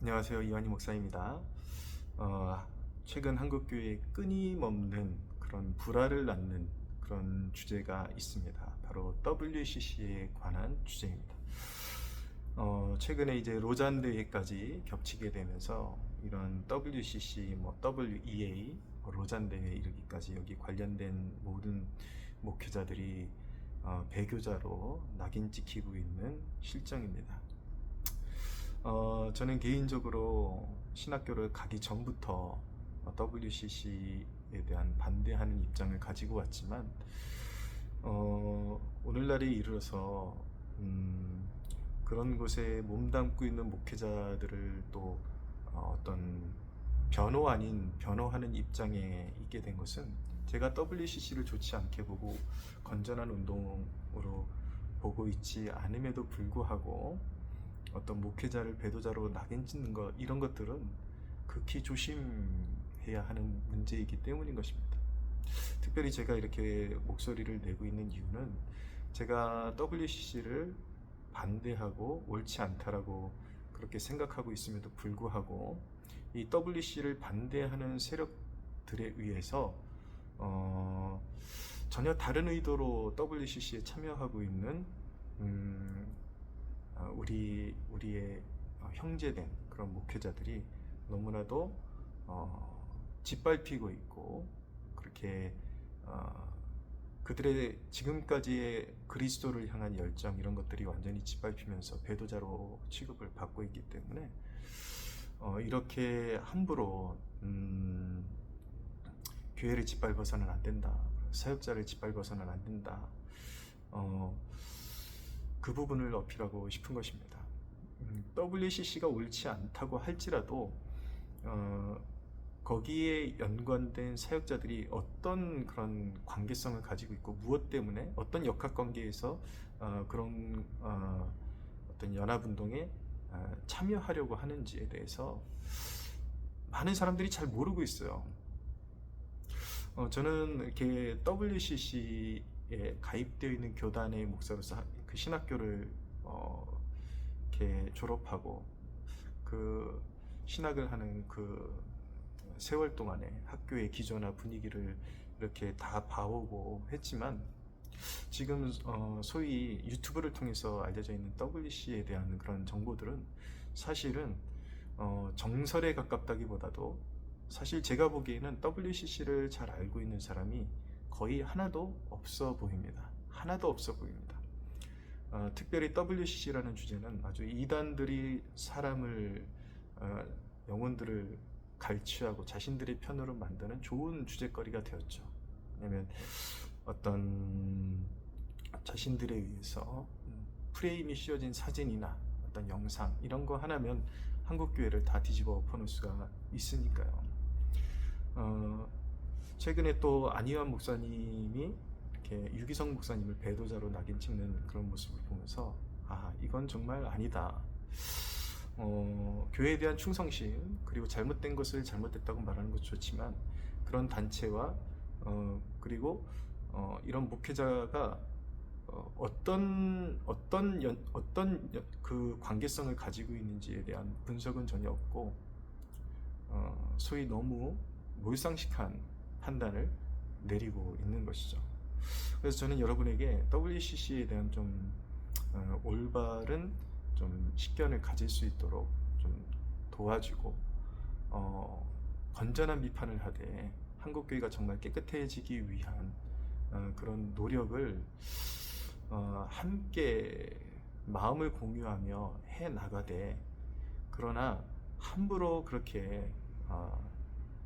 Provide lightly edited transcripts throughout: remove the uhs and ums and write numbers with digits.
안녕하세요. 이완희 목사입니다. 최근 한국교회에 끊임없는 그런 불화를 낳는 그런 주제가 있습니다. 바로 WCC에 관한 주제입니다. 최근에 이제 로잔 대회까지 겹치게 되면서 이런 WCC, WEA, 로잔 대회 이르기까지 여기 관련된 모든 목회자들이 배교자로 낙인 찍히고 있는 실정입니다. 저는 개인적으로 신학교를 가기 전부터 WCC에 대한 반대하는 입장을 가지고 왔지만, 오늘날에 이르러서 그런 곳에 몸담고 있는 목회자들을 또 어떤 변호 아닌 변호하는 입장에 있게 된 것은, 제가 WCC를 좋지 않게 보고 건전한 운동으로 보고 있지 않음에도 불구하고 어떤 목회자를 배도자로 낙인 찍는 것, 이런 것들은 극히 조심해야 하는 문제이기 때문인 것입니다. 특별히 제가 이렇게 목소리를 내고 있는 이유는, 제가 WCC를 반대하고 옳지 않다라고 그렇게 생각하고 있음에도 불구하고 이 WCC를 반대하는 세력들에 의해서 전혀 다른 의도로 WCC에 참여하고 있는 우리의 형제된 그런 목회자들이 너무나도 짓밟히고 있고, 그렇게 그들의 지금까지의 그리스도를 향한 열정, 이런 것들이 완전히 짓밟히면서 배도자로 취급을 받고 있기 때문에 이렇게 함부로 교회를 짓밟아서는 안 된다, 사역자를 짓밟아서는 안 된다, 그 부분을 어필하고 싶은 것입니다. WCC가 옳지 않다고 할지라도 거기에 연관된 사역자들이 어떤 그런 관계성을 가지고 있고, 무엇 때문에 어떤 역학관계에서 그런 어떤 연합운동에 참여하려고 하는지에 대해서 많은 사람들이 잘 모르고 있어요. 저는 이렇게 WCC에 가입되어 있는 교단의 목사로서 그 신학교를 이렇게 졸업하고 그 신학을 하는 그 세월 동안에 학교의 기조나 분위기를 이렇게 다 봐오고 했지만, 지금 소위 유튜브를 통해서 알려져 있는 WCC에 대한 그런 정보들은 사실은 정설에 가깝다기보다도, 사실 제가 보기에는 WCC를 잘 알고 있는 사람이 거의 하나도 없어 보입니다. 하나도 없어 보입니다. 특별히 WCC라는 주제는 아주 이단들이 사람을, 영혼들을 갈취하고 자신들의 편으로 만드는 좋은 주제거리가 되었죠. 왜냐하면 어떤 자신들에 의해서 프레임이 씌워진 사진이나 어떤 영상, 이런 거 하나면 한국 교회를 다 뒤집어 엎어놓을 수가 있으니까요. 최근에 또 안희환 목사님이 이렇게 유기성 목사님을 배도자로 낙인 찍는 그런 모습을 보면서, 이건 정말 아니다. 교회에 대한 충성심, 그리고 잘못된 것을 잘못됐다고 말하는 것도 좋지만, 그런 단체와 그리고 이런 목회자가 어떤 그 관계성을 가지고 있는지에 대한 분석은 전혀 없고, 소위 너무 몰상식한 판단을 내리고 있는 것이죠. 그래서 저는 여러분에게 WCC에 대한 좀 올바른 좀 식견을 가질 수 있도록 좀 도와주고, 건전한 비판을 하되 한국교회가 정말 깨끗해지기 위한 그런 노력을 함께 마음을 공유하며 해 나가되, 그러나 함부로 그렇게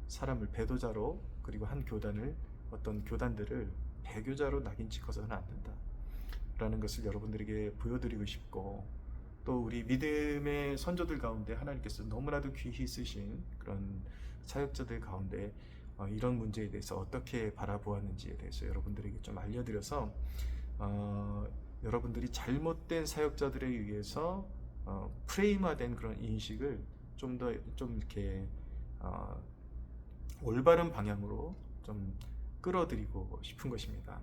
사람을 배도자로, 그리고 한 교단을, 어떤 교단들을 배교자로 낙인 찍어서는 안 된다 라는 것을 여러분들에게 보여드리고 싶고, 또 우리 믿음의 선조들 가운데 하나님께서 너무나도 귀히 쓰신 그런 사역자들 가운데 이런 문제에 대해서 어떻게 바라보았는지에 대해서 여러분들에게 좀 알려드려서, 여러분들이 잘못된 사역자들에 의해서 프레임화된 그런 인식을 좀 이렇게 올바른 방향으로 좀 끌어들이고 싶은 것입니다.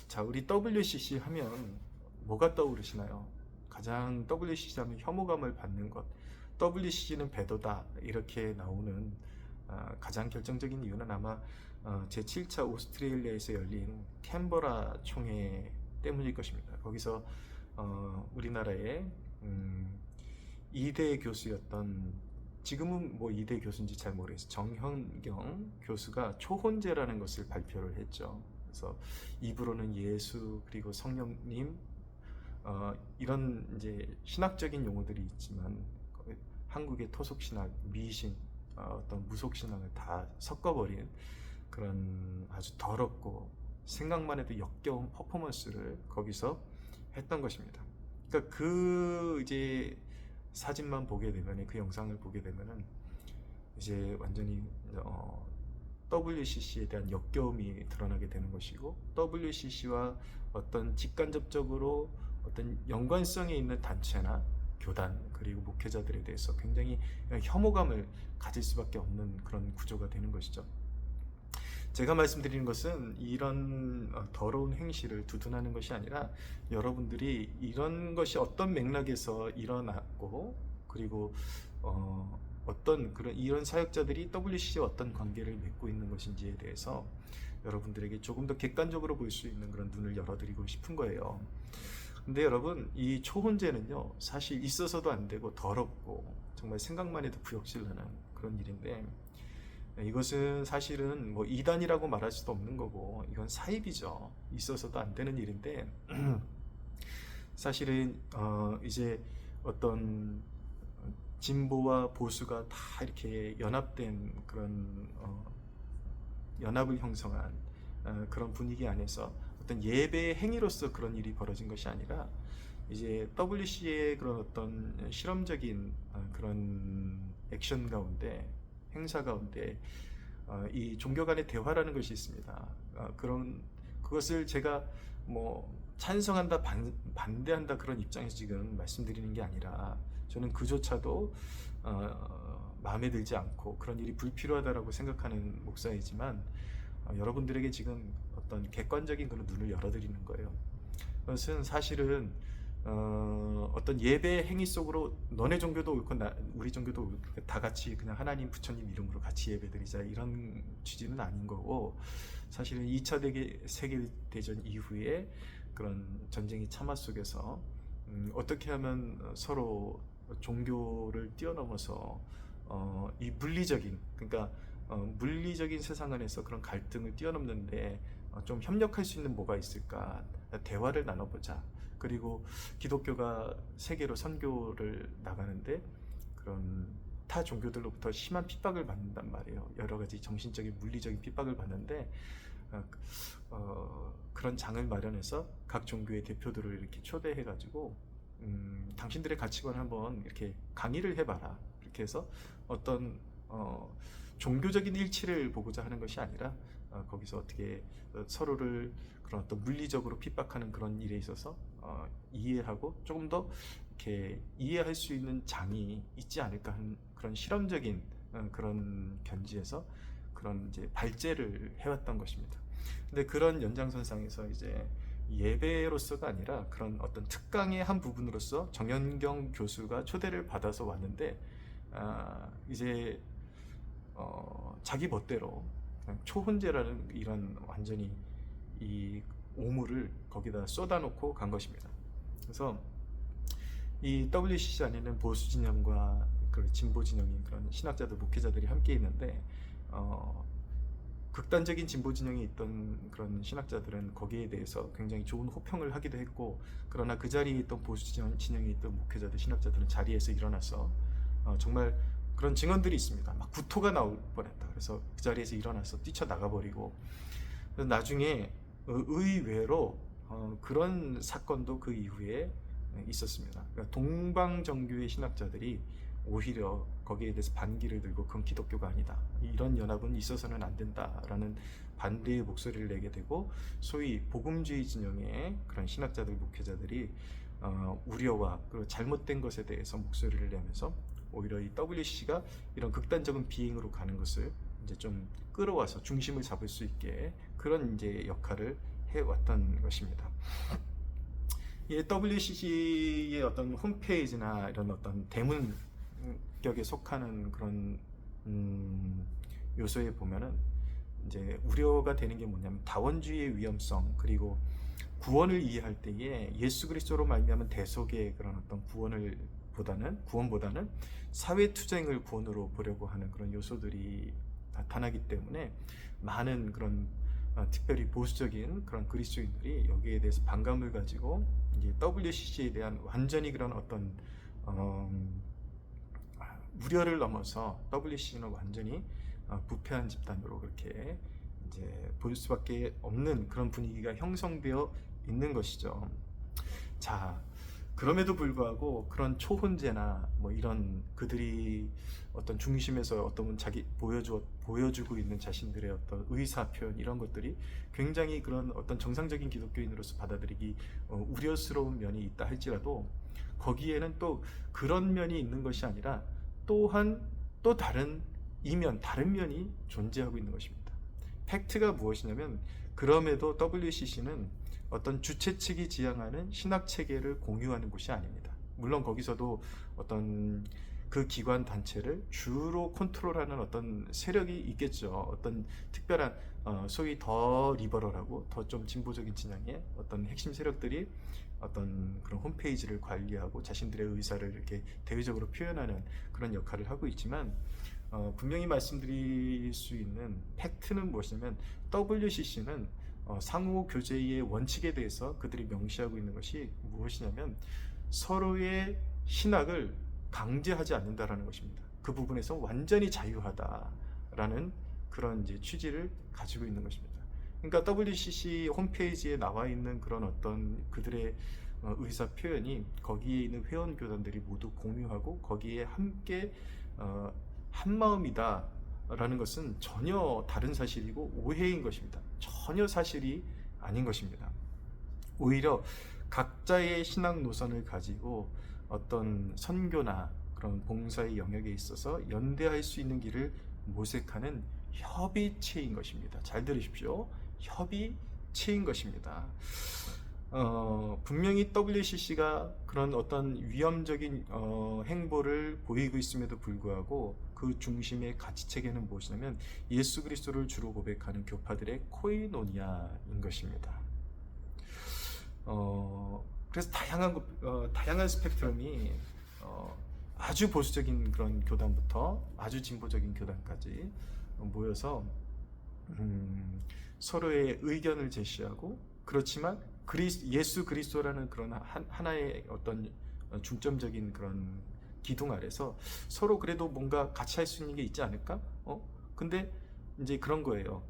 자, 우리 WCC 하면 뭐가 떠오르시나요? 가장 WCC 하면 혐오감을 받는 것, WCG는 배도다 이렇게 나오는 가장 결정적인 이유는 아마 제7차 오스트레일리아에서 열린 캔버라 총회 때문일 것입니다. 거기서 우리나라의 2대 교수였던, 지금은 뭐 2대 교수인지 잘 모르겠어요, 정현경 교수가 초혼제라는 것을 발표를 했죠. 그래서 입으로는 예수 그리고 성령님 이런 이제 신학적인 용어들이 있지만 한국의 토속신학, 미신, 어떤 무속신앙을 다 섞어버린 그런 아주 더럽고 생각만 해도 역겨운 퍼포먼스를 거기서 했던 것입니다. 그러니까 그 이제 사진만 보게 되면, 그 영상을 보게 되면은 이제 완전히 WCC에 대한 역겨움이 드러나게 되는 것이고, WCC와 어떤 직간접적으로 어떤 연관성이 있는 단체나 교단 그리고 목회자들에 대해서 굉장히 혐오감을 가질 수밖에 없는 그런 구조가 되는 것이죠. 제가 말씀드리는 것은 이런 더러운 행실을 두둔하는 것이 아니라, 여러분들이 이런 것이 어떤 맥락에서 일어났고, 그리고 어떤 이런 사역자들이 WCC와 어떤 관계를 맺고 있는 것인지에 대해서 여러분들에게 조금 더 객관적으로 볼 수 있는 그런 눈을 열어드리고 싶은 거예요. 근데 여러분, 이 초혼제는요, 사실 있어서도 안 되고 더럽고 정말 생각만 해도 구역질나는 그런 일인데, 이것은 사실은 뭐 이단이라고 말할 수도 없는 거고, 이건 사입이죠. 있어서도 안 되는 일인데 사실은 이제 어떤 진보와 보수가 다 이렇게 연합된 그런 연합을 형성한 그런 분위기 안에서 어떤 예배의 행위로서 그런 일이 벌어진 것이 아니라, 이제 WC의 그런 어떤 실험적인 그런 액션 가운데, 행사 가운데 이 종교 간의 대화라는 것이 있습니다. 그것을 제가 뭐 찬성한다, 반대한다 그런 입장에서 지금 말씀드리는 게 아니라, 저는 그조차도 마음에 들지 않고 그런 일이 불필요하다라고 생각하는 목사이지만, 여러분들에게 지금 어떤 객관적인 그런 눈을 열어드리는 거예요. 그것은 사실은 어떤 예배 행위 속으로 너네 종교도 옳고 우리 종교도 옳고 다 같이 그냥 하나님 부처님 이름으로 같이 예배드리자, 이런 취지는 아닌 거고, 사실은 2차 세계대전 이후에 그런 전쟁의 참화 속에서 어떻게 하면 서로 종교를 뛰어넘어서 이 물리적인, 그러니까 물리적인 세상 안에서 그런 갈등을 뛰어넘는데 좀 협력할 수 있는 뭐가 있을까, 대화를 나눠보자. 그리고 기독교가 세계로 선교를 나가는데 그런 타 종교들로부터 심한 핍박을 받는단 말이에요. 여러 가지 정신적인, 물리적인 핍박을 받는데 그런 장을 마련해서 각 종교의 대표들을 이렇게 초대해가지고 당신들의 가치관을 한번 이렇게 강의를 해봐라. 이렇게 해서 어떤 종교적인 일치를 보고자 하는 것이 아니라, 거기서 어떻게 서로를 그런 어떤 물리적으로 핍박하는 그런 일에 있어서 이해하고 조금 더 이렇게 이해할 수 있는 장이 있지 않을까 하는 그런 실험적인 그런 견지에서 그런 이제 발제를 해왔던 것입니다. 근데 그런 연장선상에서 이제 예배로서가 아니라 그런 어떤 특강의 한 부분으로서 정현경 교수가 초대를 받아서 왔는데, 이제 자기 멋대로 그냥 초혼제라는 이런 완전히 이 오물을 거기다 쏟아놓고 간 것입니다. 그래서 이 WCC 안에는 보수 진영과 그 진보 진영인 그런 신학자들, 목회자들이 함께 있는데, 극단적인 진보 진영에 있던 그런 신학자들은 거기에 대해서 굉장히 좋은 호평을 하기도 했고, 그러나 그 자리에 있던 보수 진영에 있던 목회자들, 신학자들은 자리에서 일어나서 정말 그런 증언들이 있습니다. 막 구토가 나올 뻔했다. 그래서 그 자리에서 일어나서 뛰쳐나가버리고, 나중에 의외로 그런 사건도 그 이후에 있었습니다. 그러니까 동방정교의 신학자들이 오히려 거기에 대해서 반기를 들고 그건 기독교가 아니다, 이런 연합은 있어서는 안 된다라는 반대의 목소리를 내게 되고, 소위 복음주의 진영의 그런 신학자들, 목회자들이 우려와 그리고 잘못된 것에 대해서 목소리를 내면서 오히려 이 WCC가 이런 극단적인 비행으로 가는 것을 이제 좀 끌어와서 중심을 잡을 수 있게 그런 이제 역할을 해왔던 것입니다. 이 WCC의 어떤 홈페이지나 이런 어떤 대문 격에 속하는 그런 요소에 보면은 이제 우려가 되는 게 뭐냐면 다원주의의 위험성, 그리고 구원을 이해할 때에 예수 그리스도로 말미암은 대속의 그런 어떤 구원보다는 사회 투쟁을 구원으로 보려고 하는 그런 요소들이 나타나기 때문에 많은 그런 특별히 보수적인 그런 그리스도인들이 여기에 대해서 반감을 가지고 이제 WCC에 대한 완전히 그런 어떤 우려를 넘어서 WCC는 완전히 부패한 집단으로 그렇게 이제 볼 수밖에 없는 그런 분위기가 형성되어 있는 것이죠. 자, 그럼에도 불구하고 그런 초혼제나 뭐 이런 그들이 어떤 중심에서 어떤 자기 보여주고 있는 자신들의 어떤 의사 표현, 이런 것들이 굉장히 그런 어떤 정상적인 기독교인으로서 받아들이기 우려스러운 면이 있다 할지라도, 거기에는 또 그런 면이 있는 것이 아니라 또한 또 다른 다른 면이 존재하고 있는 것입니다. 팩트가 무엇이냐면, 그럼에도 WCC는 어떤 주최 측이 지향하는 신학 체계를 공유하는 곳이 아닙니다. 물론 거기서도 어떤 그 기관 단체를 주로 컨트롤하는 어떤 세력이 있겠죠. 어떤 특별한 소위 더 리버럴하고 더 좀 진보적인 진영의 어떤 핵심 세력들이 어떤 그런 홈페이지를 관리하고 자신들의 의사를 이렇게 대외적으로 표현하는 그런 역할을 하고 있지만, 분명히 말씀드릴 수 있는 팩트는 무엇이냐면, WCC는 상호 교제의 원칙에 대해서 그들이 명시하고 있는 것이 무엇이냐면, 서로의 신학을 강제하지 않는다라는 것입니다. 그 부분에서 완전히 자유하다라는 그런 이제 취지를 가지고 있는 것입니다. 그러니까 WCC 홈페이지에 나와 있는 그런 어떤 그들의 의사 표현이 거기에 있는 회원 교단들이 모두 공유하고 거기에 함께 한 마음이다 라는 것은 전혀 다른 사실이고 오해인 것입니다. 전혀 사실이 아닌 것입니다. 오히려 각자의 신앙 노선을 가지고 어떤 선교나 그런 봉사의 영역에 있어서 연대할 수 있는 길을 모색하는 협의체인 것입니다. 잘 들으십시오. 협의체인 것입니다. 분명히 WCC가 그런 어떤 위험적인 행보를 보이고 있음에도 불구하고 그 중심의 가치 체계는 무엇이냐면, 예수 그리스도를 주로 고백하는 교파들의 코이노니아인 것입니다. 그래서 다양한 스펙트럼이 아주 보수적인 그런 교단부터 아주 진보적인 교단까지 모여서 서로의 의견을 제시하고, 그렇지만 예수 그리스도라는 그런 하나의 어떤 중점적인 그런 기둥 아래서 서로 그래도 뭔가 같이 할 수 있는 게 있지 않을까? 근데 이제 그런 거예요.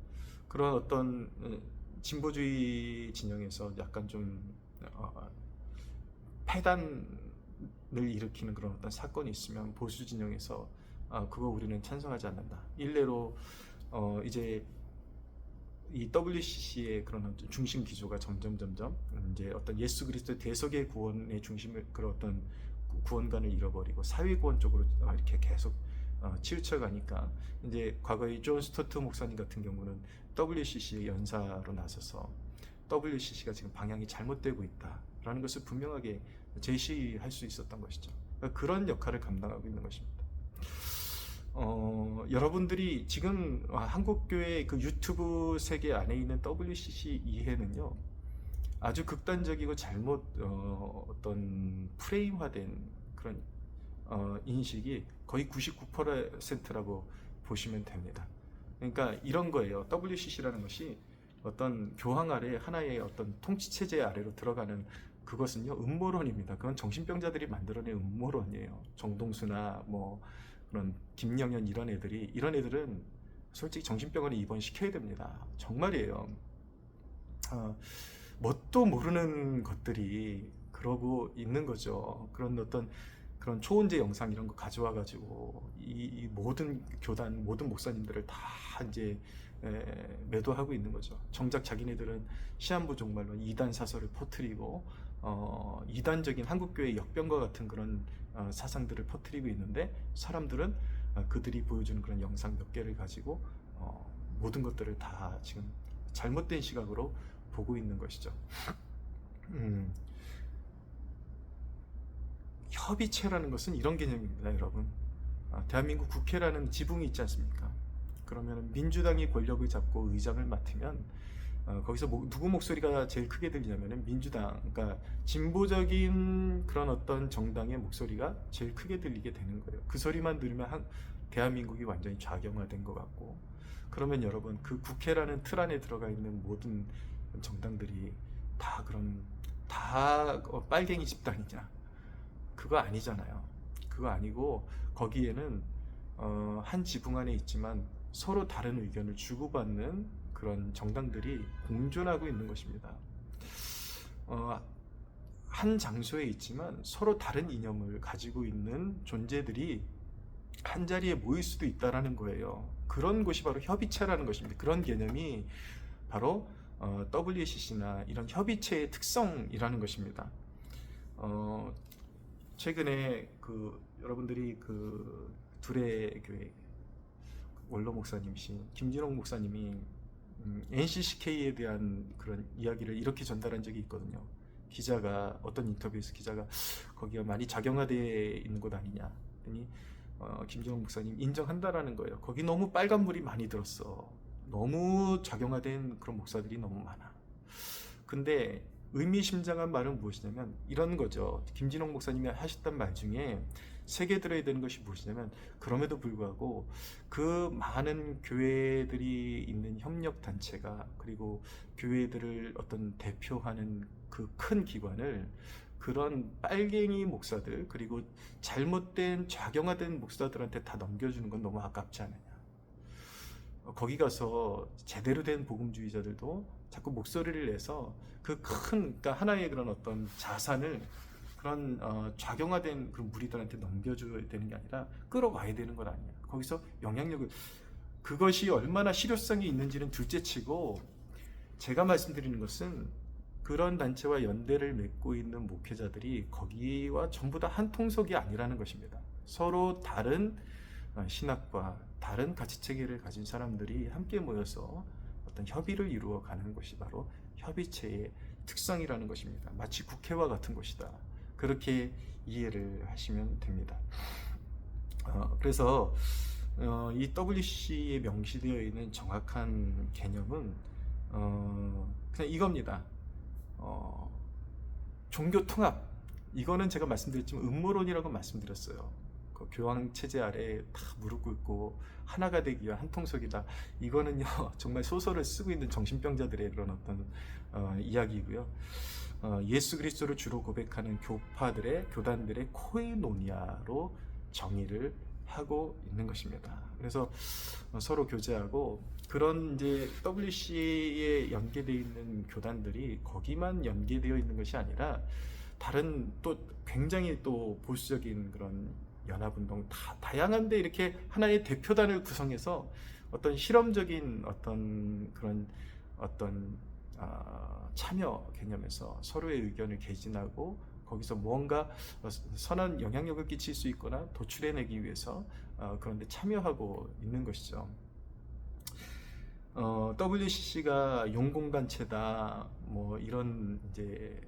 그런 어떤 진보주의 진영에서 약간 좀 패단을 일으키는 그런 어떤 사건이 있으면 보수 진영에서 그거 우리는 찬성하지 않는다. 일례로 이제 이 WCC의 그런 중심 기조가 점점 이제 어떤 예수 그리스도의 대속의 구원의 중심을, 그런 어떤 구원관을 잃어버리고 사회 구원 쪽으로 이렇게 계속 치우쳐 가니까, 이제 과거의 존 스토트 목사님 같은 경우는 WCC의 연사로 나서서 WCC가 지금 방향이 잘못되고 있다라는 것을 분명하게 제시할 수 있었던 것이죠. 그러니까 그런 역할을 감당하고 있는 것입니다. 여러분들이 지금 한국교회 그 유튜브 세계 안에 있는 WCC 이해는요, 아주 극단적이고 잘못 어떤 프레임화된 그런 인식이 거의 99%라고 보시면 됩니다. 그러니까 이런 거예요. WCC라는 것이 어떤 교황 아래 하나의 어떤 통치 체제 아래로 들어가는, 그것은요 음모론입니다. 그건 정신병자들이 만들어낸 음모론이에요. 정동수나 뭐 그런 김영현 이런 애들은 솔직히 정신병원에 입원시켜야 됩니다. 정말이에요. 뭣도 모르는 것들이 그러고 있는 거죠. 그런 어떤 그런 초혼제 영상 이런 거 가져와 가지고 이 모든 교단, 모든 목사님들을 다 이제 매도하고 있는 거죠. 정작 자기네들은 시한부 종말론 이단 사설을 퍼뜨리고 이단적인 한국교회 역병과 같은 그런 사상들을 퍼뜨리고 있는데, 사람들은 그들이 보여주는 그런 영상 몇 개를 가지고 모든 것들을 다 지금 잘못된 시각으로 보고 있는 것이죠. 협의체라는 것은 이런 개념입니다, 여러분. 대한민국 국회라는 지붕이 있지 않습니까? 그러면 민주당이 권력을 잡고 의장을 맡으면 거기서 누구 목소리가 제일 크게 들리냐면은 민주당, 그러니까 진보적인 그런 어떤 정당의 목소리가 제일 크게 들리게 되는 거예요. 그 소리만 들으면 대한민국이 완전히 좌경화된 것 같고, 그러면 여러분 그 국회라는 틀 안에 들어가 있는 모든 정당들이 다 그런 다 빨갱이 집단이냐? 그거 아니잖아요. 그거 아니고 거기에는 한 지붕 안에 있지만 서로 다른 의견을 주고받는 그런 정당들이 공존하고 있는 것입니다. 한 장소에 있지만 서로 다른 이념을 가지고 있는 존재들이 한 자리에 모일 수도 있다라는 거예요. 그런 것이 바로 협의체라는 것입니다. 그런 개념이 바로 WCC나 이런 협의체의 특성이라는 것입니다. 최근에 여러분들이 둘의 교회 원로 목사님이신 김진홍 목사님이 NCCK에 대한 그런 이야기를 이렇게 전달한 적이 있거든요. 기자가 어떤 인터뷰에서 기자가 거기가 많이 작용화되어 있는 곳 아니냐 했더니 김진홍 목사님 인정한다라는 거예요. 거기 너무 빨간불이 많이 들었어. 너무 작용화된 그런 목사들이 너무 많아. 근데 의미심장한 말은 무엇이냐면 이런 거죠. 김진홍 목사님이 하셨던 말 중에 새겨 들어야 되는 것이 무엇이냐면, 그럼에도 불구하고 그 많은 교회들이 있는 협력단체가, 그리고 교회들을 어떤 대표하는 그 큰 기관을 그런 빨갱이 목사들, 그리고 잘못된 좌경화된 목사들한테 다 넘겨주는 건 너무 아깝지 않느냐. 거기 가서 제대로 된 복음주의자들도 자꾸 목소리를 내서 그러니까 하나의 그런 어떤 자산을 그런 좌경화된 그런 무리들한테 넘겨줘야 되는 게 아니라 끌어와야 되는 건 아니야. 거기서 영향력을, 그것이 얼마나 실효성이 있는지는 둘째치고, 제가 말씀드리는 것은 그런 단체와 연대를 맺고 있는 목회자들이 거기와 전부 다 한 통속이 아니라는 것입니다. 서로 다른 신학과 다른 가치체계를 가진 사람들이 함께 모여서 어떤 협의를 이루어가는 것이 바로 협의체의 특성이라는 것입니다. 마치 국회와 같은 것이다. 그렇게 이해를 하시면 됩니다. 그래서 이 WCC에 명시되어 있는 정확한 개념은 그냥 이겁니다. 종교 통합, 이거는 제가 말씀드렸지만 음모론이라고 말씀드렸어요. 그 교황 체제 아래 다 무릎 꿇고 하나가 되기 위한 한 통속이다. 이거는요 정말 소설을 쓰고 있는 정신병자들의 그런 어떤 이야기이고요. 예수 그리스도를 주로 고백하는 교단들의 코에노니아로 정의를 하고 있는 것입니다. 그래서 서로 교제하고, 그런 이제 WC에 연계되어 있는 교단들이 거기만 연계되어 있는 것이 아니라 다른 또 굉장히 또 보수적인 그런 연합운동, 다양한데 이렇게 하나의 대표단을 구성해서 어떤 실험적인 어떤 그런 어떤 참여 개념에서 서로의 의견을 개진하고 거기서 무언가 선한 영향력을 끼칠 수 있거나 도출해내기 위해서 그런데 참여하고 있는 것이죠. WCC가 용공단체다 뭐 이런 이제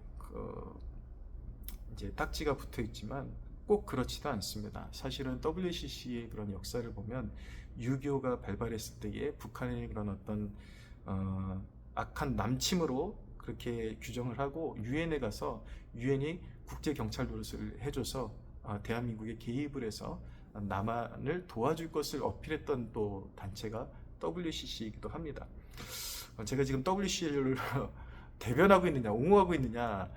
딱지가 붙어 있지만 꼭 그렇지도 않습니다. 사실은 WCC의 그런 역사를 보면 유교가 발발했을 때에 북한의 그런 어떤 악한 남침으로 그렇게 규정을 하고 유엔에 가서 유엔이 국제 경찰 노릇을 해줘서 대한민국에 개입을 해서 남한을 도와줄 것을 어필했던 또 단체가 WCC이기도 합니다. 제가 지금 WCC를 대변하고 있느냐, 옹호하고 있느냐,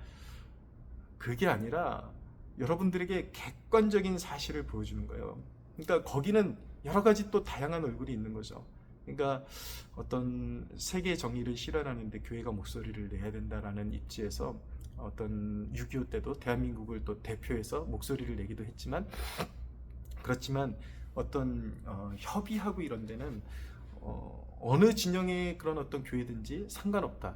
그게 아니라 여러분들에게 객관적인 사실을 보여주는 거예요. 그러니까 거기는 여러 가지 또 다양한 얼굴이 있는 거죠. 그러니까 어떤 세계 정의를 실현하는데 교회가 목소리를 내야 된다라는 입지에서 어떤 6.25 때도 대한민국을 또 대표해서 목소리를 내기도 했지만, 그렇지만 어떤 협의하고 이런 데는 어느 진영의 그런 어떤 교회든지 상관없다.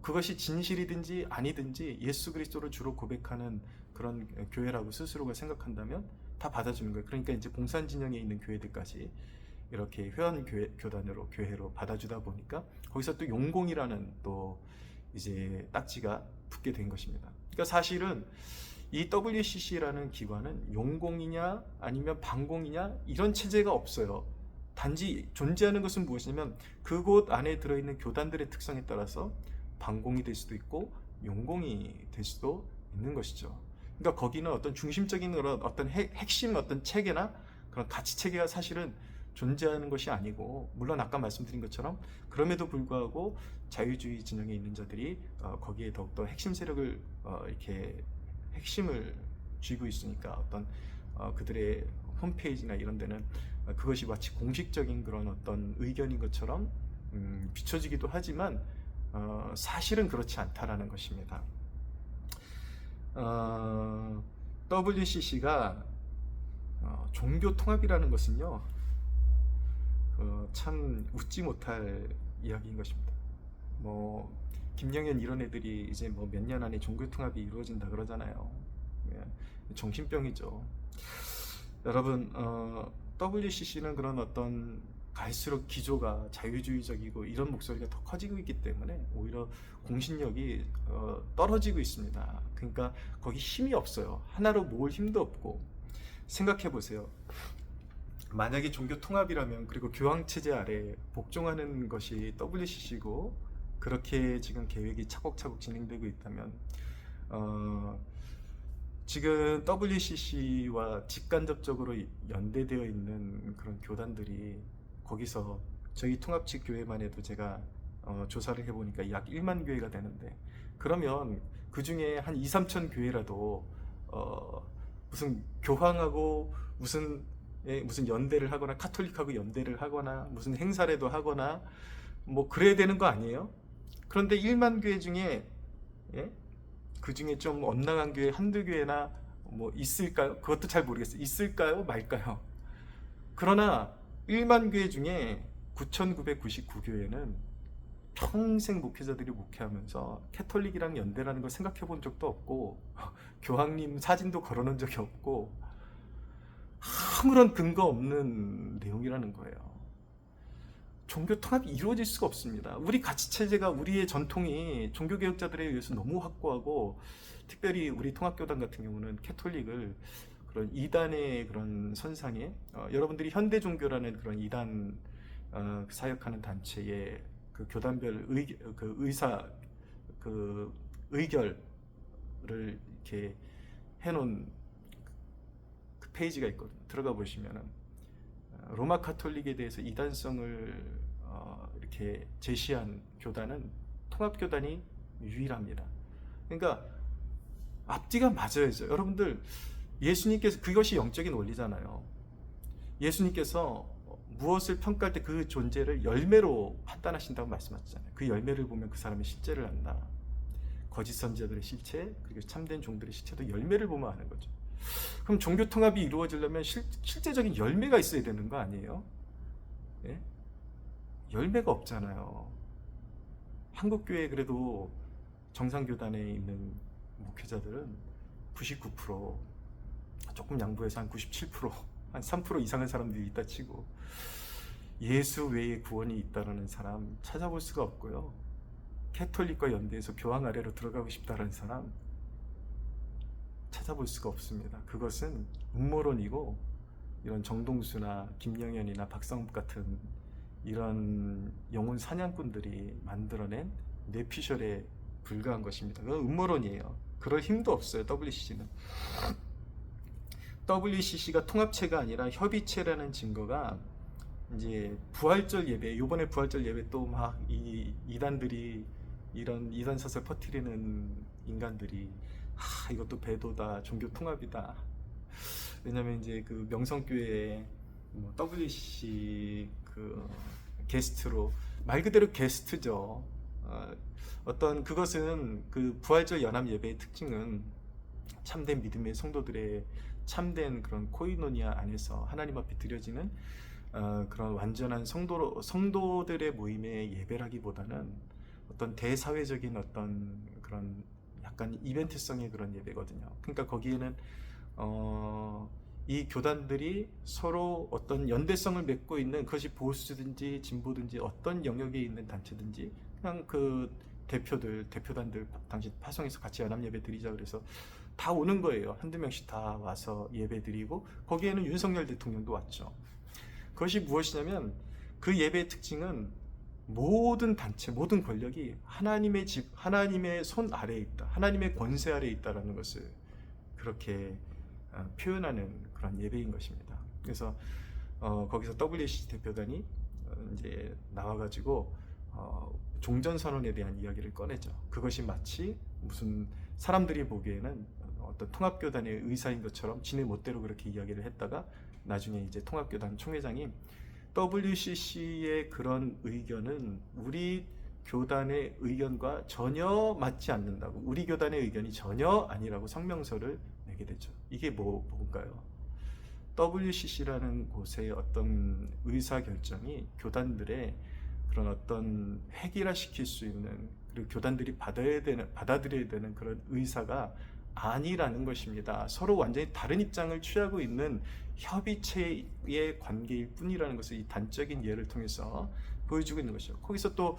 그것이 진실이든지 아니든지 예수 그리스도를 주로 고백하는 그런 교회라고 스스로가 생각한다면 다 받아주는 거예요. 그러니까 이제 봉산 진영에 있는 교회들까지 이렇게 회원 교단으로 교회로 받아주다 보니까 거기서 또 용공이라는 또 이제 딱지가 붙게 된 것입니다. 그러니까 사실은 이 WCC라는 기관은 용공이냐 아니면 반공이냐 이런 체제가 없어요. 단지 존재하는 것은 무엇이냐면 그곳 안에 들어있는 교단들의 특성에 따라서 반공이 될 수도 있고 용공이 될 수도 있는 것이죠. 그러니까 거기는 어떤 중심적인 그런 어떤 핵심 어떤 체계나 그런 가치 체계가 사실은 존재하는 것이 아니고, 물론 아까 말씀드린 것처럼 그럼에도 불구하고 자유주의 진영에 있는 자들이 거기에 더욱더 핵심 세력을 이렇게 핵심을 쥐고 있으니까 어떤 그들의 홈페이지나 이런 데는 그것이 마치 공식적인 그런 어떤 의견인 것처럼 비춰지기도 하지만 사실은 그렇지 않다라는 것입니다. WCC가 종교 통합이라는 것은요, 참 웃지 못할 이야기인 것입니다. 뭐 김영현 이런 애들이 이제 뭐 몇 년 안에 종교 통합이 이루어진다 그러잖아요. 정신병이죠. 여러분, WCC는 그런 어떤 갈수록 기조가 자유주의적이고 이런 목소리가 더 커지고 있기 때문에 오히려 공신력이 떨어지고 있습니다. 그러니까 거기 힘이 없어요. 하나로 모을 힘도 없고. 생각해 보세요. 만약에 종교 통합이라면, 그리고 교황체제 아래 복종하는 것이 WCC고 그렇게 지금 계획이 차곡차곡 진행되고 있다면, 지금 WCC와 직간접적으로 연대되어 있는 그런 교단들이 거기서 저희 통합측 교회만 해도 제가 조사를 해보니까 약 1만 교회가 되는데, 그러면 그 중에 한 2, 3천 교회라도 무슨 교황하고 무슨 연대를 하거나 카톨릭하고 연대를 하거나 무슨 행사라도 하거나 뭐 그래야 되는 거 아니에요? 그런데 1만 교회 중에 그 중에 좀 엇나간 교회 한두 교회나 뭐 있을까요? 그것도 잘 모르겠어요. 있을까요? 말까요? 그러나 1만 교회 중에 9,999교회는 평생 목회자들이 목회하면서 캐톨릭이랑 연대라는 걸 생각해 본 적도 없고 교황님 사진도 걸어놓은 적이 없고 아무런 근거 없는 내용이라는 거예요. 종교 통합이 이루어질 수가 없습니다. 우리 가치체제가, 우리의 전통이 종교개혁자들에 의해서 너무 확고하고, 특별히 우리 통합교단 같은 경우는 캐톨릭을 그런 이단의 그런 선상에 여러분들이 현대종교라는 그런 이단 사역하는 단체의 그 교단별 의결을 이렇게 해놓은 그 페이지가 있거든요. 들어가 보시면은 로마 카톨릭에 대해서 이단성을 이렇게 제시한 교단은 통합교단이 유일합니다. 그러니까 앞뒤가 맞아야죠. 여러분들, 예수님께서, 그것이 영적인 원리잖아요. 예수님께서 무엇을 평가할 때 그 존재를 열매로 판단하신다고 말씀하셨잖아요. 그 열매를 보면 그 사람의 실제를 안다. 거짓 선지자들의 실체, 그리고 참된 종들의 실체도 열매를 보면 아는 거죠. 그럼 종교 통합이 이루어지려면 실제적인 열매가 있어야 되는 거 아니에요? 예? 열매가 없잖아요. 한국교회 그래도 정상교단에 있는 목회자들은 99%, 조금 양보해서 한 97%, 한 3% 이상의 사람들이 있다 치고 예수 외에 구원이 있다라는 사람 찾아볼 수가 없고요. 캐톨릭과 연대해서 교황 아래로 들어가고 싶다라는 사람 찾아볼 수가 없습니다. 그것은 음모론이고, 이런 정동수나 김영현이나 박성읍 같은 이런 영혼 사냥꾼들이 만들어낸 뇌피셜에 불과한 것입니다. 그건 음모론이에요. 그럴 힘도 없어요. WCC는. WCC가 통합체가 아니라 협의체라는 증거가 이제 부활절 예배, 요번에 부활절 예배 또 막 이 이단들이, 이런 이단 사설 퍼뜨리는 인간들이 이것도 배도다, 종교 통합이다. 왜냐면 이제 그 명성교회에 뭐 WCC 그 게스트로, 말 그대로 게스트죠. 어떤 그것은 그 부활절 연합 예배의 특징은 참된 믿음의 성도들의 참된 그런 코이노니아 안에서 하나님 앞에 드려지는 그런 완전한 성도들의 모임의 예배라기보다는 어떤 대사회적인 어떤 그런 약간 이벤트성의 그런 예배거든요. 그러니까 거기에는 이 교단들이 서로 어떤 연대성을 맺고 있는, 그것이 보수든지 진보든지 어떤 영역에 있는 단체든지 그냥 그 대표단들 당시 파송해서 같이 연합 예배 드리자 그래서 다 오는 거예요. 한두 명씩 다 와서 예배드리고 거기에는 윤석열 대통령도 왔죠. 그것이 무엇이냐면 그 예배의 특징은 모든 단체, 모든 권력이 하나님의 집, 하나님의 손 아래에 있다. 하나님의 권세 아래에 있다라는 것을 그렇게 표현하는 그런 예배인 것입니다. 그래서 거기서 WC 대표단이 이제 나와가지고 종전선언에 대한 이야기를 꺼내죠. 그것이 마치 무슨 사람들이 보기에는 어떤 통합교단의 의사인 것처럼 지네 멋대로 그렇게 이야기를 했다가 나중에 이제 통합교단 총회장이 WCC의 그런 의견은 우리 교단의 의견과 전혀 맞지 않는다고, 우리 교단의 의견이 전혀 아니라고 성명서를 내게 되죠. 이게 뭔가요? WCC라는 곳의 어떤 의사결정이 교단들의 그런 어떤 획일화시킬 수 있는, 그리고 교단들이 받아들여야 되는 그런 의사가 아니라는 것입니다. 서로 완전히 다른 입장을 취하고 있는 협의체의 관계일 뿐이라는 것을 이 단적인 예를 통해서 보여주고 있는 것이죠. 거기서 또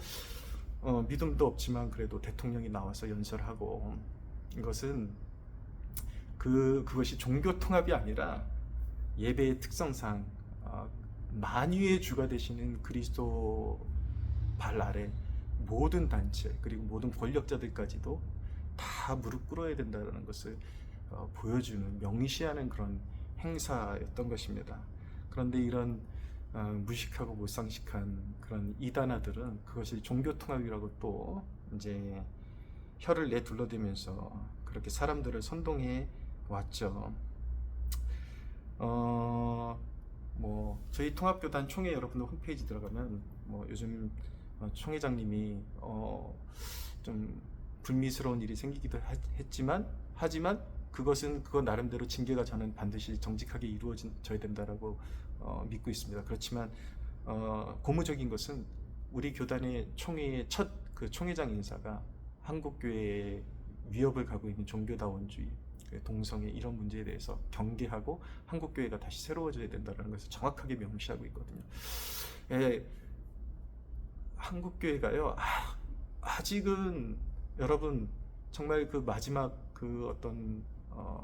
믿음도 없지만 그래도 대통령이 나와서 연설하고, 이것은 그것이 종교 통합이 아니라 예배의 특성상 만유의 주가 되시는 그리스도 발 아래 모든 단체 그리고 모든 권력자들까지도 다 무릎 꿇어야 된다는 것을 보여주는, 명시하는 그런 행사였던 것입니다. 그런데 이런 무식하고 무상식한 그런 이단아들은 그것이 종교통합이라고 또 이제 혀를 내둘러대면서 그렇게 사람들을 선동해 왔죠. 뭐 저희 통합교단 총회 여러분들 홈페이지 들어가면 뭐 요즘 총회장님이 좀 불미스러운 일이 생기기도 하지만 그거 나름대로 징계가 저는 반드시 정직하게 이루어져야 된다라고 믿고 있습니다. 그렇지만 고무적인 것은 우리 교단의 총회의 첫 그 총회장 인사가 한국교회의 위협을 가고 있는 종교다원주의, 동성애 이런 문제에 대해서 경계하고 한국교회가 다시 새로워져야 된다는 것을 정확하게 명시하고 있거든요. 한국교회가요, 아직은 여러분 정말 그 마지막 그 어떤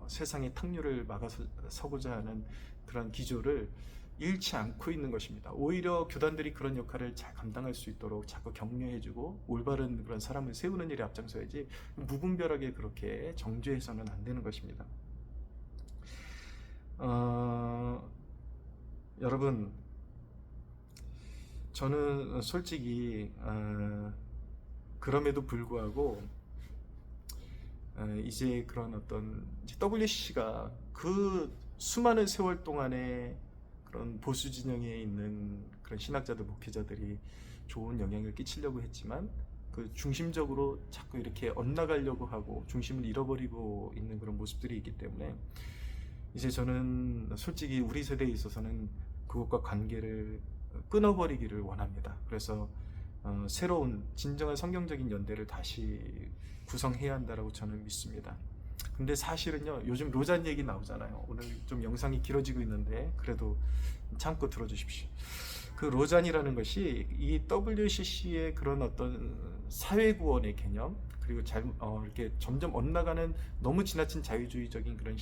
세상의 탁류를 막아서고자 하는 그런 기조를 잃지 않고 있는 것입니다. 오히려 교단들이 그런 역할을 잘 감당할 수 있도록 자꾸 격려해주고 올바른 그런 사람을 세우는 일에 앞장서야지 무분별하게 그렇게 정죄해서는 안 되는 것입니다. 여러분, 저는 솔직히 그럼에도 불구하고 이제 그런 어떤 WCC가 그 수많은 세월 동안에 그런 보수 진영에 있는 그런 신학자들, 목회자들이 좋은 영향을 끼치려고 했지만 그 중심적으로 자꾸 이렇게 엇나가려고 하고 중심을 잃어버리고 있는 그런 모습들이 있기 때문에 이제 저는 솔직히 우리 세대에 있어서는 그것과 관계를 끊어버리기를 원합니다. 그래서 새로운 진정한 성경적인 연대를 다시 구성해야 한다라고 저는 믿습니다. 근데 사실은요, 요즘 로잔 얘기 나오잖아요. 오늘 좀 영상이 길어지고 있는데 그래도 참고 들어주십시오. 그 로잔이라는 것이 이 WCC의 그런 어떤 사회구원의 개념, 그리고 이렇게 점점 엇나가는 너무 지나친 자유주의적인 그런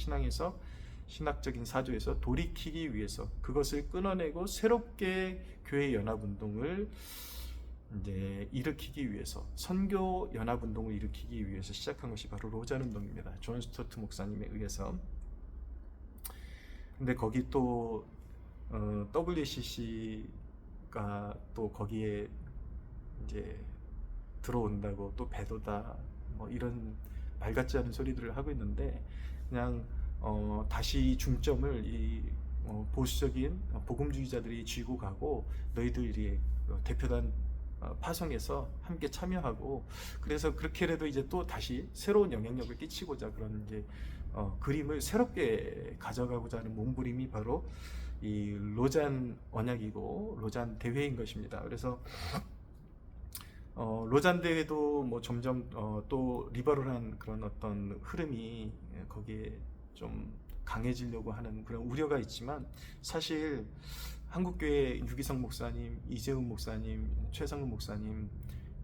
신학적인 사조에서 돌이키기 위해서, 그것을 끊어내고 새롭게 교회 연합운동을 이제 일으키기 위해서, 선교 연합운동을 일으키기 위해서 시작한 것이 바로 로잔 운동입니다. 존 스토트 목사님에 의해서. 근데 거기 또 WCC가 또 거기에 이제 들어온다고 또 배도다 뭐 이런 말 같지 않은 소리들을 하고 있는데, 그냥 다시 중점을 이 보수적인 복음주의자들이 쥐고 가고 너희들이 대표단 파송해서 함께 참여하고, 그래서 그렇게라도 이제 또 다시 새로운 영향력을 끼치고자 그런 이제 그림을 새롭게 가져가고자 하는 몸부림이 바로 이 로잔 언약이고 로잔 대회인 것입니다. 그래서 로잔 대회도 뭐 점점 또 리버럴한 그런 어떤 흐름이 거기에 좀 강해지려고 하는 그런 우려가 있지만, 사실 한국교회 유기성 목사님, 이재훈 목사님, 최성근 목사님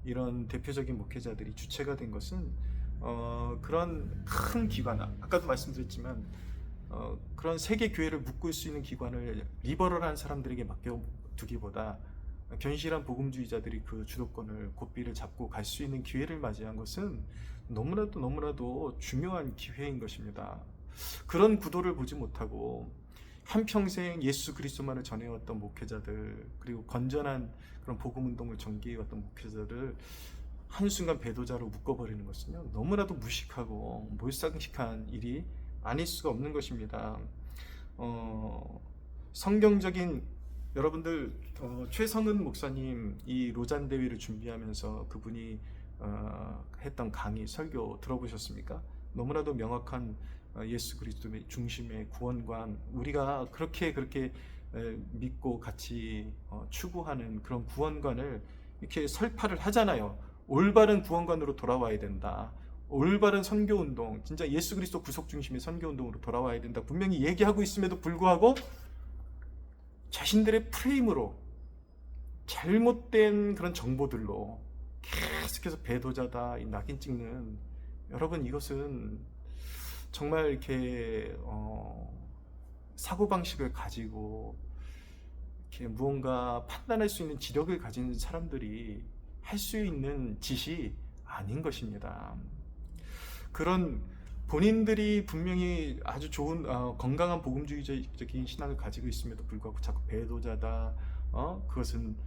이런 대표적인 목회자들이 주체가 된 것은 그런 큰 기관, 아까도 말씀드렸지만 그런 세계 교회를 묶을 수 있는 기관을 리버럴한 사람들에게 맡겨두기보다 견실한 복음주의자들이 그 주도권을 고삐를 잡고 갈 수 있는 기회를 맞이한 것은 너무나도 중요한 기회인 것입니다. 그런 구도를 보지 못하고 한평생 예수 그리스도만을 전해왔던 목회자들, 그리고 건전한 그런 복음운동을 전개해왔던 목회자들을 한순간 배도자로 묶어버리는 것은요, 너무나도 무식하고 몰상식한 일이 아닐 수가 없는 것입니다. 성경적인, 여러분들 최성은 목사님 이 로잔 대회를 준비하면서 그분이 했던 강의, 설교 들어보셨습니까? 너무나도 명확한 예수 그리스도의 중심의 구원관, 우리가 그렇게 믿고 같이 추구하는 그런 구원관을 이렇게 설파를 하잖아요. 올바른 구원관으로 돌아와야 된다. 올바른 선교운동, 진짜 예수 그리스도 구속 중심의 선교운동으로 돌아와야 된다. 분명히 얘기하고 있음에도 불구하고 자신들의 프레임으로, 잘못된 그런 정보들로 계속해서 배도자다, 낙인 찍는, 여러분, 이것은 정말 이렇게 사고방식을 가지고 이렇게 무언가 판단할 수 있는 지력을 가진 사람들이 할 수 있는 짓이 아닌 것입니다. 그런 본인들이 분명히 아주 좋은 건강한 복음주의적인 신앙을 가지고 있음에도 불구하고 자꾸 배도자다, 그것은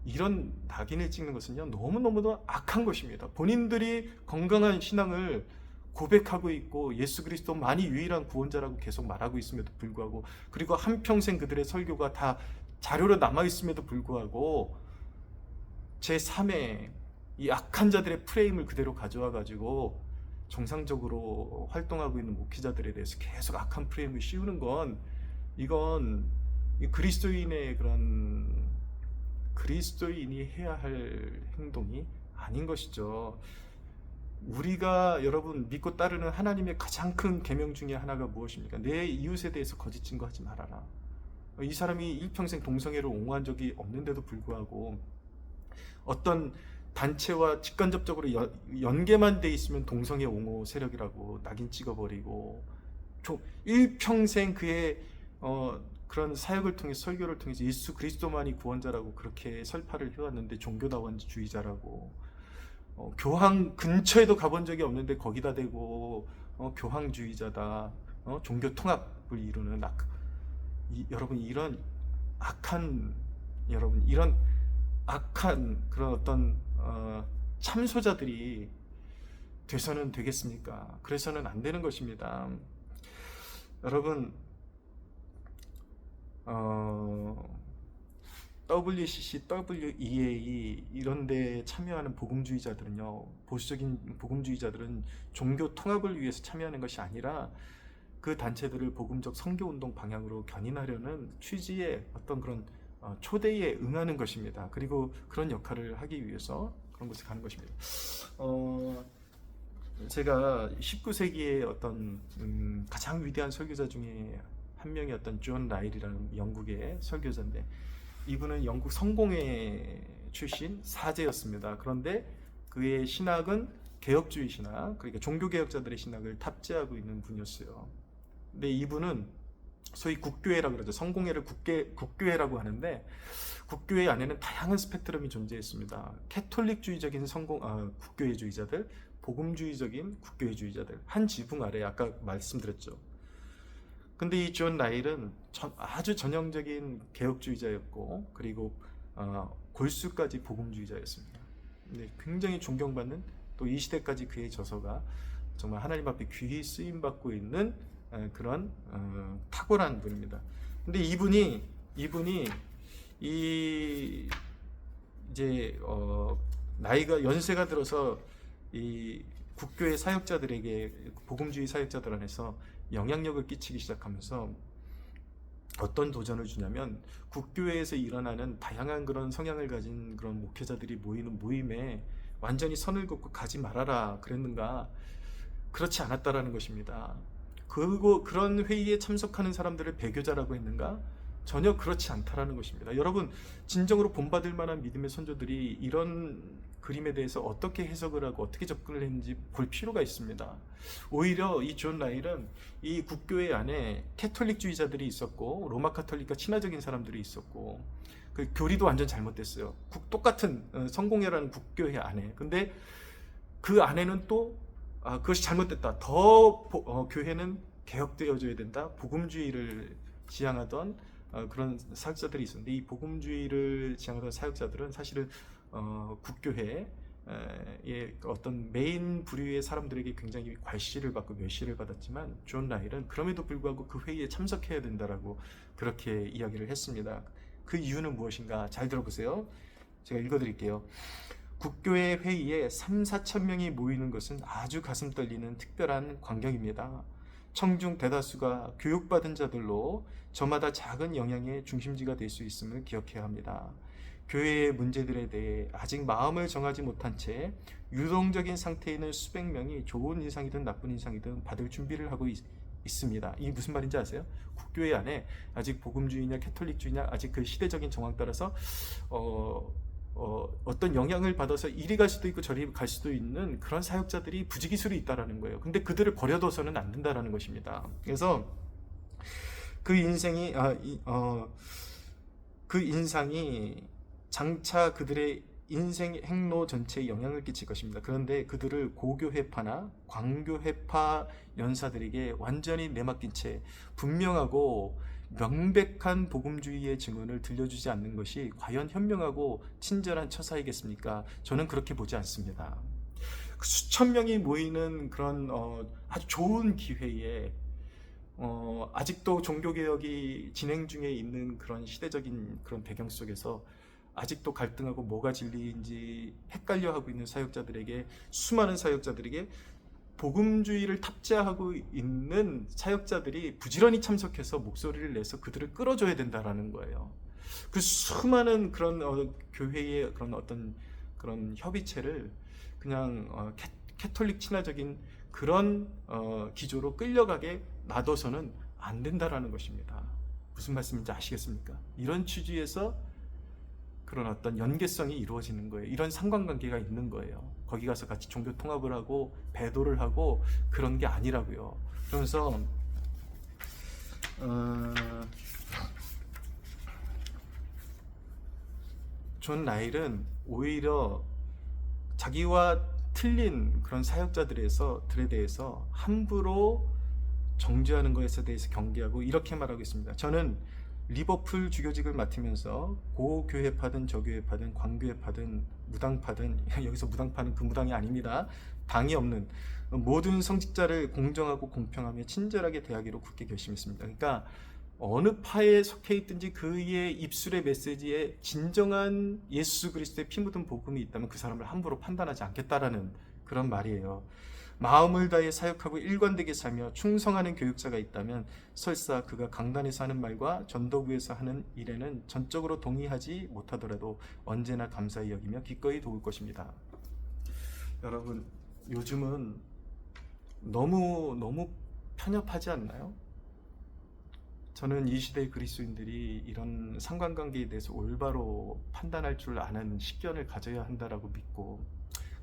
이런 낙인을 찍는 것은요, 너무너무도 악한 것입니다. 본인들이 건강한 신앙을 고백하고 있고 예수 그리스도만이 유일한 구원자라고 계속 말하고 있음에도 불구하고, 그리고 한평생 그들의 설교가 다 자료로 남아있음에도 불구하고 제3의 이 악한 자들의 프레임을 그대로 가져와 가지고 정상적으로 활동하고 있는 목회자들에 대해서 계속 악한 프레임을 씌우는 건, 이건 그리스도인의 그런, 그리스도인이 해야 할 행동이 아닌 것이죠. 우리가, 여러분, 믿고 따르는 하나님의 가장 큰 계명 중에 하나가 무엇입니까? 내 이웃에 대해서 거짓 증거하지 말아라. 이 사람이 일평생 동성애를 옹호한 적이 없는데도 불구하고 어떤 단체와 직간접적으로 연계만 돼 있으면 동성애 옹호 세력이라고 낙인 찍어버리고, 일평생 그의 그런 사역을 통해, 설교를 통해서 예수 그리스도만이 구원자라고 그렇게 설파를 해왔는데 종교다원주의자라고, 교황 근처에도 가본 적이 없는데 거기다 대고 교황주의자다, 종교 통합을 이루는 여러분, 이런 악한 그런 어떤 참소자들이 돼서는 되겠습니까? 그래서는 안 되는 것입니다. 여러분, WCC, WEA 이런 데 참여하는 복음주의자들은요, 보수적인 복음주의자들은 종교 통합을 위해서 참여하는 것이 아니라 그 단체들을 복음적 선교운동 방향으로 견인하려는 취지의 어떤 그런 초대에 응하는 것입니다. 그리고 그런 역할을 하기 위해서 그런 곳에 가는 것입니다. 제가 19세기의 어떤 가장 위대한 설교자 중에 한 명이었던 존 라일이라는 영국의 설교자인데, 이분은 영국 성공회 출신 사제였습니다. 그런데 그의 신학은 개혁주의 신학, 그러니까 종교개혁자들의 신학을 탑재하고 있는 분이었어요. 근데 이분은 소위 국교회라고 그러죠. 성공회를 국교회라고 하는데, 국교회 안에는 다양한 스펙트럼이 존재했습니다. 캐톨릭주의적인 국교회주의자들, 복음주의적인 국교회주의자들, 한 지붕 아래, 아까 말씀드렸죠. 근데 이 존 라일은 아주 전형적인 개혁주의자였고, 그리고 골수까지 복음주의자였습니다. 근데 굉장히 존경받는, 또 이 시대까지 그의 저서가 정말 하나님 앞에 귀히 쓰임받고 있는 그런 탁월한 분입니다. 근데 이분이 이제 나이가, 연세가 들어서 이 국교의 사역자들에게, 복음주의 사역자들 안에서 영향력을 끼치기 시작하면서 어떤 도전을 주냐면, 국교회에서 일어나는 다양한 그런 성향을 가진 그런 목회자들이 모이는 모임에 완전히 선을 긋고 가지 말아라 그랬는가? 그렇지 않았다라는 것입니다. 그리고 그런 회의에 참석하는 사람들을 배교자라고 했는가? 전혀 그렇지 않다라는 것입니다. 여러분, 진정으로 본받을 만한 믿음의 선조들이 이런 그림에 대해서 어떻게 해석을 하고 어떻게 접근을 했는지 볼 필요가 있습니다. 오히려 이 존 라일은 이 국교회 안에 캐톨릭주의자들이 있었고 로마 카톨릭과 친화적인 사람들이 있었고 그 교리도 완전 잘못됐어요. 똑같은 성공회라는 국교회 안에. 근데 그 안에는 또 그것이 잘못됐다. 교회는 개혁되어져야 된다. 복음주의를 지향하던 그런 사역자들이 있었는데, 이 복음주의를 지향하던 사역자들은 사실은 국교회의 어떤 메인 부류의 사람들에게 굉장히 괄시를 받고 멸시를 받았지만, 존 라일은 그럼에도 불구하고 그 회의에 참석해야 된다라고 그렇게 이야기를 했습니다. 그 이유는 무엇인가? 잘 들어보세요. 제가 읽어드릴게요. 국교회 회의에 3-4천 명이 모이는 것은 아주 가슴 떨리는 특별한 광경입니다. 청중 대다수가 교육받은 자들로 저마다 작은 영향의 중심지가 될 수 있음을 기억해야 합니다. 교회의 문제들에 대해 아직 마음을 정하지 못한 채 유동적인 상태에 있는 수백 명이 좋은 인상이든 나쁜 인상이든 받을 준비를 하고 있습니다. 이게 무슨 말인지 아세요? 국교회 안에 아직 복음주의냐 캐톨릭주의냐 아직 그 시대적인 정황 따라서 어떤 영향을 받아서 이리 갈 수도 있고 저리 갈 수도 있는 그런 사역자들이 부지기수로 있다라는 거예요. 근데 그들을 버려둬서는 안 된다라는 것입니다. 그래서 그 인상이 장차 그들의 인생 행로 전체에 영향을 끼칠 것입니다. 그런데 그들을 고교회파나 광교회파 연사들에게 완전히 내맡긴 채 분명하고 명백한 복음주의의 증언을 들려주지 않는 것이 과연 현명하고 친절한 처사이겠습니까? 저는 그렇게 보지 않습니다. 수천 명이 모이는 그런 아주 좋은 기회에 아직도 종교개혁이 진행 중에 있는 그런 시대적인 그런 배경 속에서 아직도 갈등하고 뭐가 진리인지 헷갈려하고 있는 수많은 사역자들에게 복음주의를 탑재하고 있는 사역자들이 부지런히 참석해서 목소리를 내서 그들을 끌어줘야 된다라는 거예요. 그 수많은 그런 교회의 그런 어떤 그런 협의체를 그냥 캐톨릭 친화적인 그런 기조로 끌려가게 놔둬서는 안 된다라는 것입니다. 무슨 말씀인지 아시겠습니까? 이런 취지에서 그런 어떤 연계성이 이루어지는 거예요. 이런 상관관계가 있는 거예요. 거기 가서 같이 종교 통합을 하고 배도를 하고 그런 게 아니라고요. 그러면서 존 라일은 오히려 자기와 틀린 그런 사역자들에 대해서 함부로 정죄하는 것에 대해서 경계하고 이렇게 말하고 있습니다. 저는 리버풀 주교직을 맡으면서 고교회파든 저교회파든 광교회파든 무당파든 여기서 무당파는 그 무당이 아닙니다. 당이 없는 모든 성직자를 공정하고 공평하며 친절하게 대하기로 굳게 결심했습니다. 그러니까 어느 파에 속해 있든지 그의 입술의 메시지에 진정한 예수 그리스도의 피 묻은 복음이 있다면 그 사람을 함부로 판단하지 않겠다라는 그런 말이에요. 마음을 다해 사역하고 일관되게 살며 충성하는 교육자가 있다면 설사 그가 강단에서 하는 말과 전도부에서 하는 일에는 전적으로 동의하지 못하더라도 언제나 감사히 여기며 기꺼이 도울 것입니다. 여러분, 요즘은 너무 편협하지 않나요? 저는 이 시대의 그리스도인들이 이런 상관관계에 대해서 올바로 판단할 줄 아는 식견을 가져야 한다라고 믿고,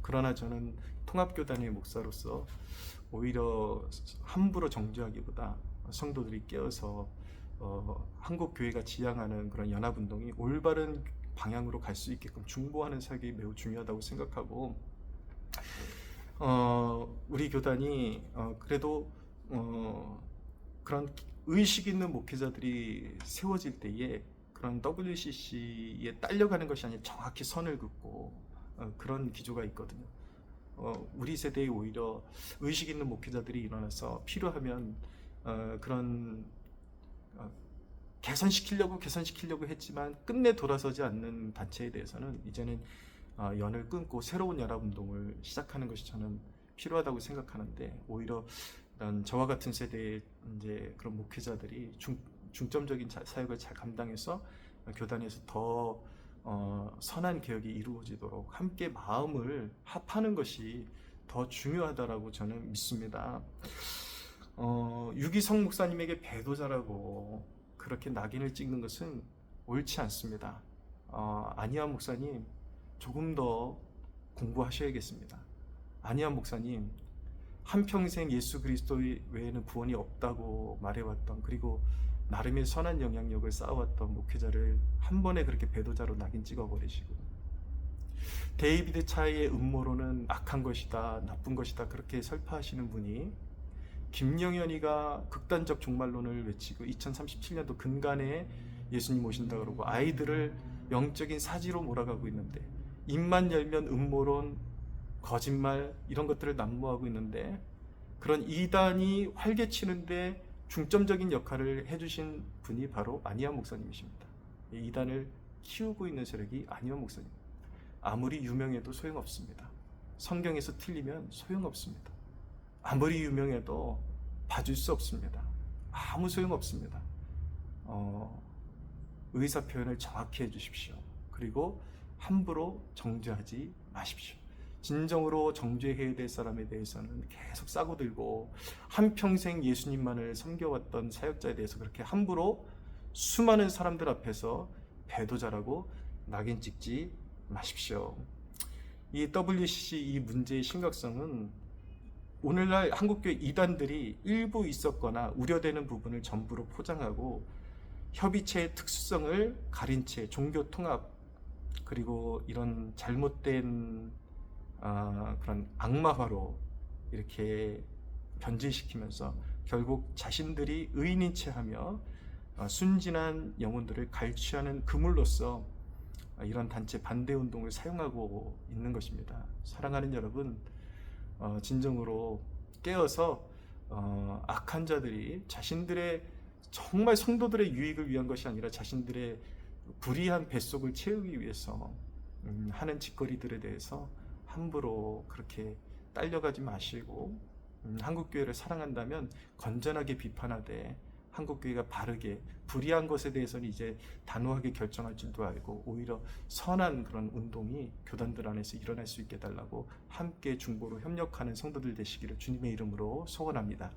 그러나 저는 통합교단의 목사로서 오히려 함부로 정죄하기보다 성도들이 깨어서 한국 교회가 지향하는 그런 연합운동이 올바른 방향으로 갈 수 있게끔 중보하는 사역이 매우 중요하다고 생각하고, 우리 교단이 그래도 그런 의식 있는 목회자들이 세워질 때에 그런 WCC에 딸려가는 것이 아니라 정확히 선을 긋고 그런 기조가 있거든요. 우리 세대에 오히려 의식 있는 목회자들이 일어나서 필요하면 그런 개선시키려고 했지만 끝내 돌아서지 않는 단체에 대해서는 이제는 연을 끊고 새로운 연합운동을 시작하는 것이 저는 필요하다고 생각하는데, 오히려 저와 같은 세대의 이제 그런 목회자들이 중점적인 사역을 잘 감당해서 교단에서 더 선한 개혁이 이루어지도록 함께 마음을 합하는 것이 더 중요하다라고 저는 믿습니다. 유기성 목사님에게 배도자라고 그렇게 낙인을 찍는 것은 옳지 않습니다. 안희환 목사님 조금 더 공부하셔야겠습니다. 안희환 목사님 한평생 예수 그리스도 외에는 구원이 없다고 말해왔던, 그리고 나름의 선한 영향력을 쌓아왔던 목회자를 한 번에 그렇게 배도자로 낙인 찍어버리시고, 데이비드 차이의 음모론은 악한 것이다, 나쁜 것이다 그렇게 설파하시는 분이 김영현이가 극단적 종말론을 외치고 2037년도 근간에 예수님 오신다 그러고 아이들을 영적인 사지로 몰아가고 있는데, 입만 열면 음모론, 거짓말 이런 것들을 난무하고 있는데, 그런 이단이 활개치는데 중점적인 역할을 해주신 분이 바로 안희환 목사님이십니다. 이 이단을 키우고 있는 세력이 안희환 목사님. 아무리 유명해도 소용없습니다. 성경에서 틀리면 소용없습니다. 아무리 유명해도 봐줄 수 없습니다. 아무 소용없습니다. 의사 표현을 정확히 해주십시오. 그리고 함부로 정죄하지 마십시오. 진정으로 정죄해야 될 사람에 대해서는 계속 싸고들고, 한평생 예수님만을 섬겨왔던 사역자에 대해서 그렇게 함부로 수많은 사람들 앞에서 배도자라고 낙인 찍지 마십시오. 이 WCC 이 문제의 심각성은 오늘날 한국교회 이단들이 일부 있었거나 우려되는 부분을 전부로 포장하고 협의체의 특수성을 가린 채 종교 통합, 그리고 이런 잘못된 그런 악마화로 이렇게 변질시키면서 결국 자신들이 의인인 채 하며 순진한 영혼들을 갈취하는 그물로서 이런 단체 반대 운동을 사용하고 있는 것입니다. 사랑하는 여러분, 진정으로 깨어서 악한 자들이 자신들의 정말 성도들의 유익을 위한 것이 아니라 자신들의 불의한 뱃속을 채우기 위해서 하는 짓거리들에 대해서 함부로 그렇게 딸려가지 마시고, 한국교회를 사랑한다면 건전하게 비판하되, 한국교회가 바르게 불의한 것에 대해서는 이제 단호하게 결정할 줄도 알고 오히려 선한 그런 운동이 교단들 안에서 일어날 수 있게 해달라고 함께 중보로 협력하는 성도들 되시기를 주님의 이름으로 소원합니다.